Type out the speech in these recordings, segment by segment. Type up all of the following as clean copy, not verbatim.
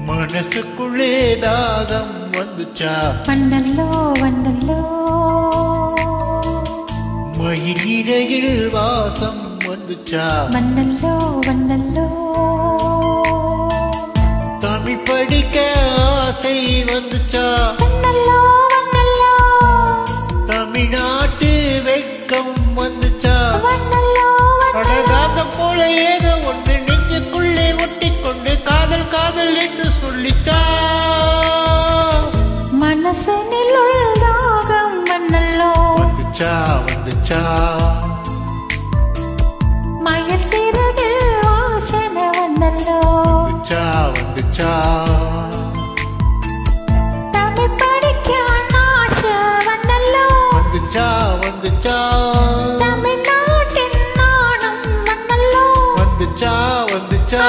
மனசுக்குள்ளே தாகம் வந்துச்சா வந்தல்லோ வந்தல்லோ மயில் இரையில் வாசம் வந்துச்சா வந்தல்லோ வந்தல்லோ தமிழ் படிக்க ஆசை வந்துச்சா வந்தல்லோ வந்தல்லோ தமிழ்நாட்டு வெட்கம் வந்துச்சா வந்தல்லோ அடகாதம் போல ஏதோ ஒன்று நெஞ்சுக்குள்ளே ஒட்டிக்கொண்டு காதல் காதல் என்று சொல்லிச்சா மனசனில் உள்ளதாகம் வந்தல்லோ வந்துச்சா வந்துச்சா மயில் சிறகில் வாசனை வந்தல்லோ வந்துச்சா வந்துச்சா தமிழ் படிக்க ஆசை வந்தல்லோ வந்துச்சா வந்துச்சா தமிழ்நாட்டின் நாணம் வந்தல்லோ வந்துச்சா வந்துச்சா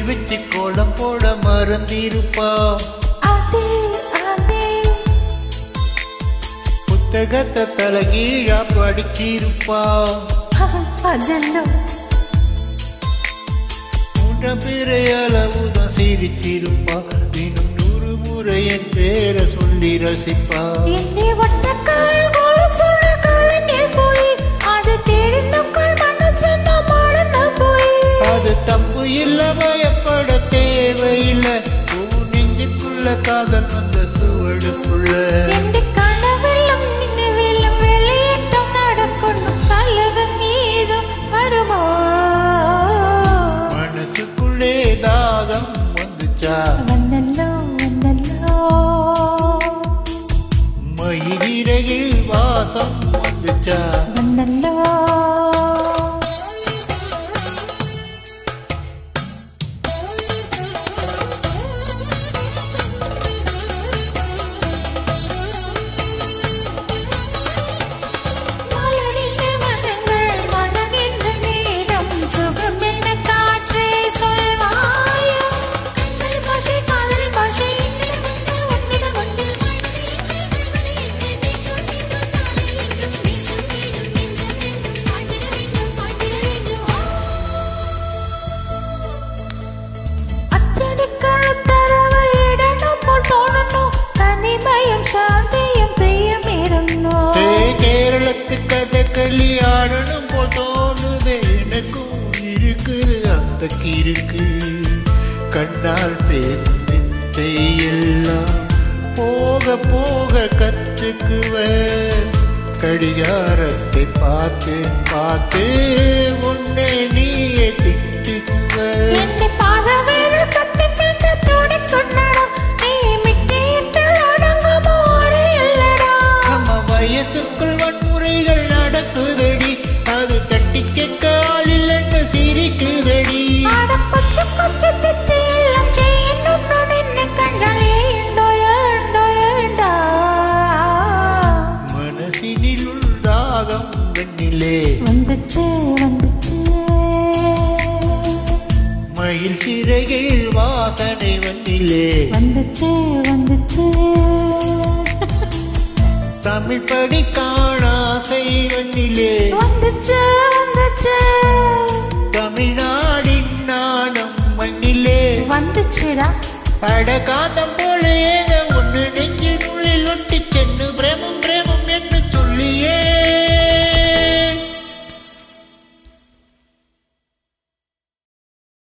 வச்சு கோலம் போட மறந்திருப்பா புத்தகத்தை தலகீழா படிச்சிருப்பா பிறை அளவுதான் சிரிச்சிருப்பா இன்னும் 100 முறை என் பேரை சொல்லி ரசிப்பா அது தப்பு இல்ல பயப்பட தேவையில்லை நெஞ்சுக்குள்ள காதல் வந்த சுவடுக்குள்ள மனசுக்குள்ளே தாகம் வந்துச்சா வந்தல்லோ வந்தல்லோ மயிலிறகில் வாசம் வந்துச்சா வந்தல்லோ கேரளத்து கதகளி ஆடணும் போல் தோணுது எனக்கும் இருக்குது அந்த கிருக்கு கண்ணால் பேசும் வித்தை எல்லாம் போக போக கற்றுக்குவ கடிகாரத்தை பார்த்து பார்த்து உன்னை நீயே திட்டுக்குவ வயசுக்குள் வன்முறைகள் நடக்குதடி அது தட்டி கேட்க ஆளில் என்ன சிரிக்குதடி மனசினில் உள்தாகம் வெண்ணிலே வந்துச்சு வந்துச்சு மயில் சிறகில் வாசனை வண்ணிலே வந்துச்சு வந்துச்சு தமிழ் படி காணாசை வண்ணிலே வந்துச்சு வந்துச்சு தமிழ்நாடின் நாணம் மண்ணிலே வந்துச்சுடா அடகாதம் போலே